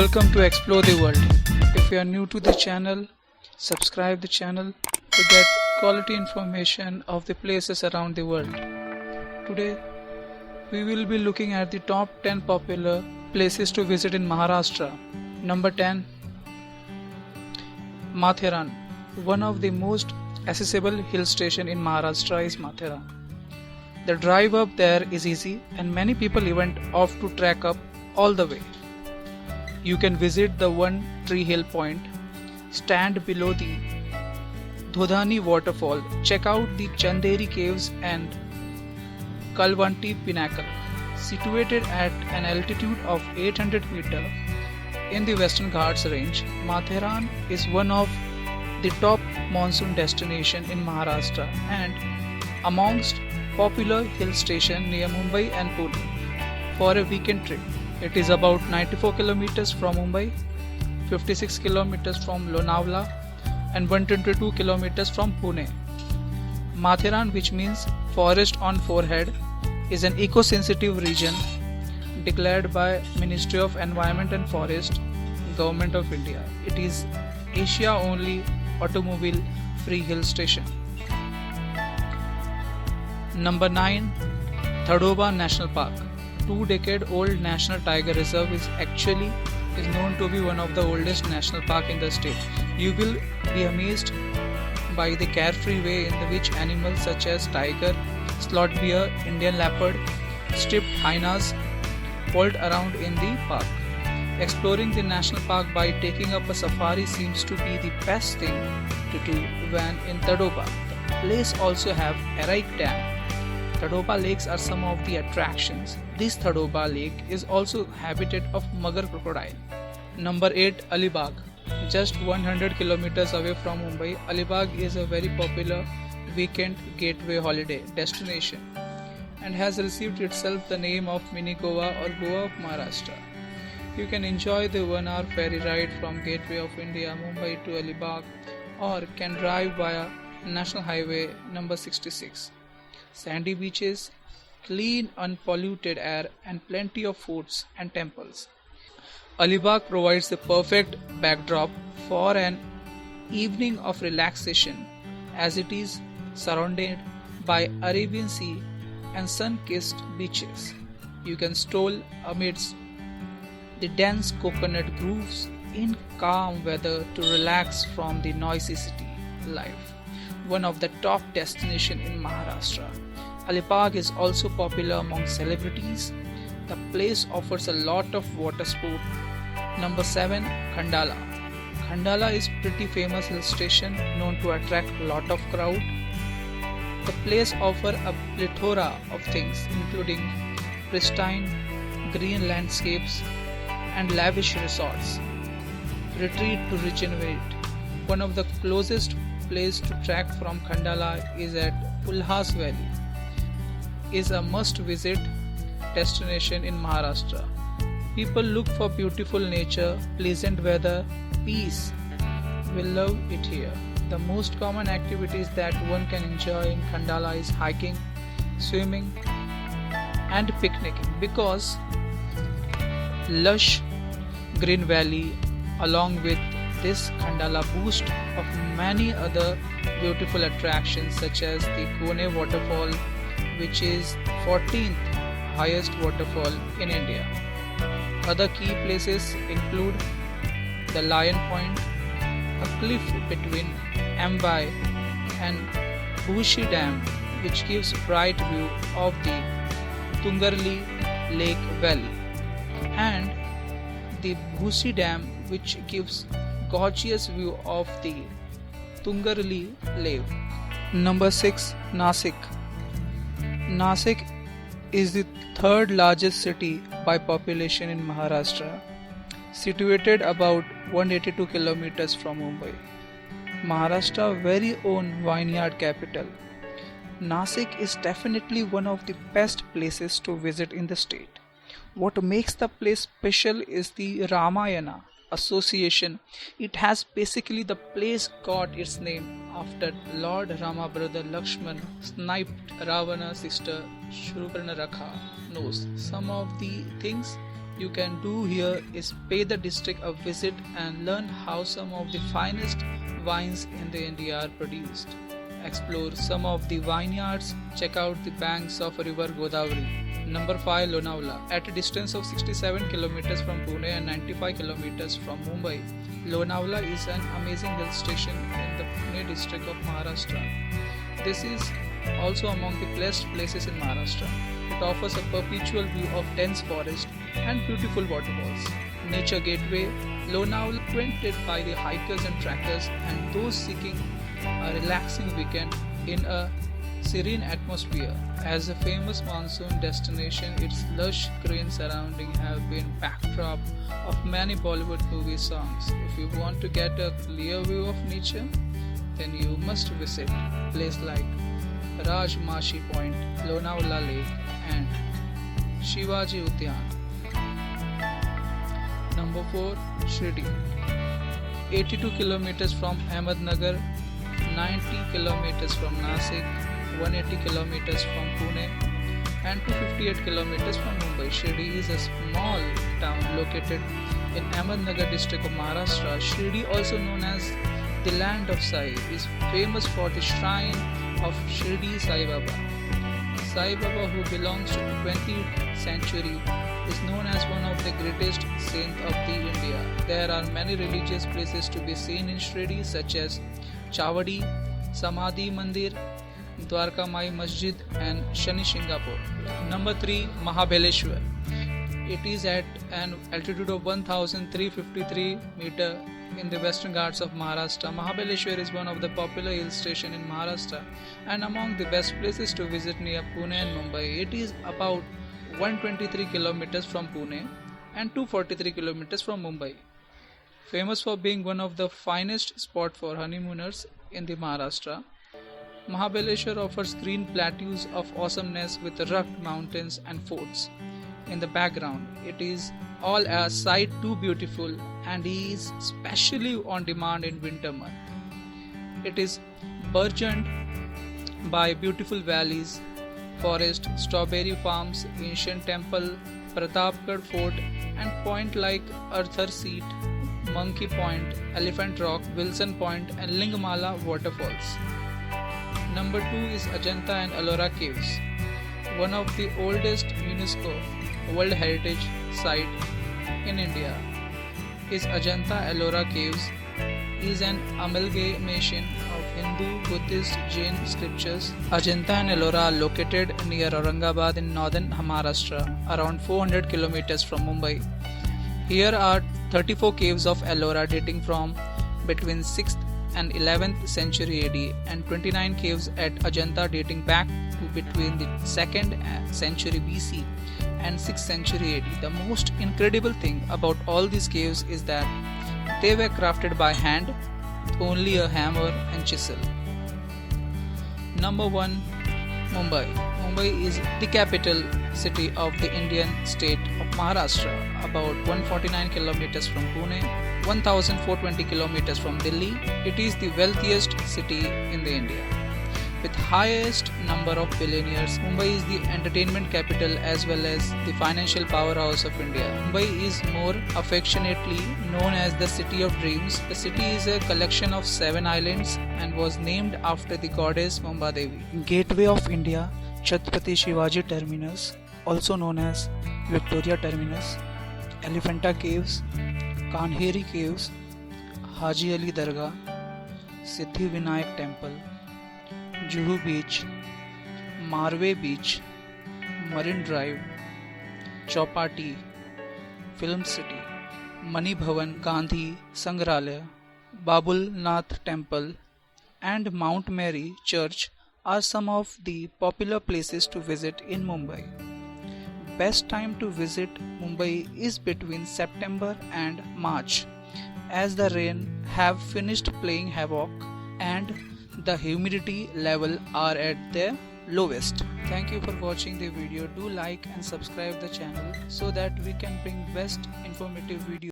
Welcome to Explore the World. If you are new to the channel, subscribe the channel to get quality information of the places around the world. Today, we will be looking at the top 10 popular places to visit in Maharashtra. Number 10, Matheran. One of the most accessible hill station in Maharashtra is Matheran. The drive up there is easy and many people even opt to trek up all the way. You can visit the One Tree Hill Point, stand below the Dhodhani waterfall, check out the Chanderi caves and Kalvanti Pinnacle. Situated at an altitude of 800 meters in the Western Ghats range, Matheran is one of the top monsoon destinations in Maharashtra and amongst popular hill stations near Mumbai and Pune for a weekend trip. It is about 94 kilometers from Mumbai, 56 kilometers from Lonavala and 122 kilometers from Pune. Matheran, which means forest on forehead, is an eco-sensitive region declared by Ministry of Environment and Forest, Government of India. It is Asia only automobile free hill station. Number 9, Tadoba National Park. 2-decade-old National Tiger Reserve is known to be one of the oldest national park in the state. You will be amazed by the carefree way in which animals such as tiger, slot bear, Indian leopard, striped hyenas bolt around in the park. Exploring the national park by taking up a safari seems to be the best thing to do when in Tadoba. The place also have Eraik Dam. Tadoba lakes are some of the attractions. This Tadoba lake is also habitat of Magar crocodile. Number 8, Alibag. Just 100 kilometers away from Mumbai, Alibag is a very popular weekend gateway holiday destination and has received itself the name of Mini Goa or Goa of Maharashtra. You can enjoy the 1-hour ferry ride from Gateway of India, Mumbai to Alibag, or can drive via National Highway number 66. Sandy beaches, clean unpolluted air and plenty of foods and temples. Alibag provides the perfect backdrop for an evening of relaxation as it is surrounded by Arabian Sea and sun-kissed beaches. You can stroll amidst the dense coconut groves in calm weather to relax from the noisy city life. One of the top destinations in Maharashtra. Alibag is also popular among celebrities. The place offers a lot of water sport. Number 7, Khandala. Khandala is pretty famous hill station known to attract a lot of crowd. The place offers a plethora of things including pristine green landscapes and lavish resorts. Retreat to regenerate. One of the closest place to trek from Khandala is at Ulhas Valley. Is a must-visit destination in Maharashtra. People look for beautiful nature, pleasant weather, peace. Will love it here. The most common activities that one can enjoy in Khandala is hiking, swimming, and picnicking because lush green valley along with this Khandala boast of many other beautiful attractions such as the Kone waterfall, which is 14th highest waterfall in India. Other key places include the Lion Point, a cliff between Ambai and Bhushi Dam, which gives bright view of the Tungarli Lake Valley, and the Bhushi Dam, which gives gorgeous view of the Tungarli Lake. Number 6, Nasik. Nasik is the third largest city by population in Maharashtra, situated about 182 kilometers from Mumbai. Maharashtra's very own vineyard capital. Nasik is definitely one of the best places to visit in the state. What makes the place special is the Ramayana association. It has basically the place got its name after Lord Rama brother Lakshman sniped Ravana's sister Shurpanakha nose. Some of the things you can do here is pay the district a visit and learn how some of the finest wines in the India are produced. Explore some of the vineyards, check out the banks of river Godavari. Number 5, Lonavala. At a distance of 67 kilometers from Pune and 95 kilometers from Mumbai, Lonavala is an amazing hill station in the Pune district of Maharashtra. This is also among the blessed places in Maharashtra. It offers a perpetual view of dense forest and beautiful waterfalls. Nature Gateway, Lonavala frequented by the hikers and trekkers and those seeking a relaxing weekend in a serene atmosphere. As a famous monsoon destination, its lush green surroundings have been backdrop of many Bollywood movie songs. If you want to get a clear view of nature, then you must visit places like Rajmashi Point, Lonavala Lake and Shivaji Udyan. Number 4, Shirdi. 82 kilometers from Ahmednagar, 90 kilometers from Nasik, 180 kilometers from Pune and 258 kilometers from Mumbai. Shirdi is a small town located in Ahmednagar district of Maharashtra. Shirdi, also known as the land of Sai, is famous for the shrine of Shirdi Sai Baba. Sai Baba, who belongs to the 20th century, is known as one of the greatest saints of the India. There are many religious places to be seen in Shirdi such as Chavadi, Samadhi Mandir, Dwarka Mai Masjid and Shani Singapore. Number 3, Mahabeleshwar. It is at an altitude of 1353 meter in the Western Ghats of Maharashtra. Mahabeleshwar is one of the popular hill stations in Maharashtra and among the best places to visit near Pune and Mumbai. It is about 123 kilometers from Pune and 243 kilometers from Mumbai. Famous for being one of the finest spots for honeymooners in the Maharashtra, Mahabeleshwar offers green plateaus of awesomeness with rugged mountains and forts. In the background, it is all a sight too beautiful and is specially on demand in winter month. It is burgeoned by beautiful valleys, forest, strawberry farms, ancient temple, Pratapgarh Fort and point like Arthur Seat, Monkey Point, Elephant Rock, Wilson Point and Lingmala waterfalls. Number 2 is Ajanta and Ellora Caves. One of the oldest UNESCO World Heritage Site in India is Ajanta Ellora Caves is an amalgamation of Hindu, Buddhist, Jain scriptures. Ajanta and Ellora are located near Aurangabad in northern Maharashtra, around 400 kilometers from Mumbai. Here are 34 caves of Ellora dating from between 6th and 11th century AD and 29 caves at Ajanta dating back to between the 2nd century BC and 6th century AD. The most incredible thing about all these caves is that they were crafted by hand with only a hammer and chisel. Number 1, Mumbai. Mumbai is the capital city of the Indian state of Maharashtra, about 149 kilometers from Pune, 1420 kilometers from Delhi. It is the wealthiest city in the India. With highest number of billionaires, Mumbai is the entertainment capital as well as the financial powerhouse of India. Mumbai is more affectionately known as the City of Dreams. The city is a collection of 7 islands and was named after the goddess Mumba Devi. Gateway of India, Chhatrapati Shivaji Terminus, also known as Victoria Terminus, Elephanta Caves, Kanheri Caves, Haji Ali Dargah, Siddhi Vinayak Temple, Juhu Beach, Marve Beach, Marine Drive, Chowpatty, Film City, Mani Bhavan, Gandhi Sangralaya, Babul Nath Temple and Mount Mary Church are some of the popular places to visit in Mumbai. Best time to visit Mumbai is between September and March, as the rain have finished playing havoc and the humidity level are at their lowest. Thank you for watching the video. Do like and subscribe the channel so that we can bring best informative videos.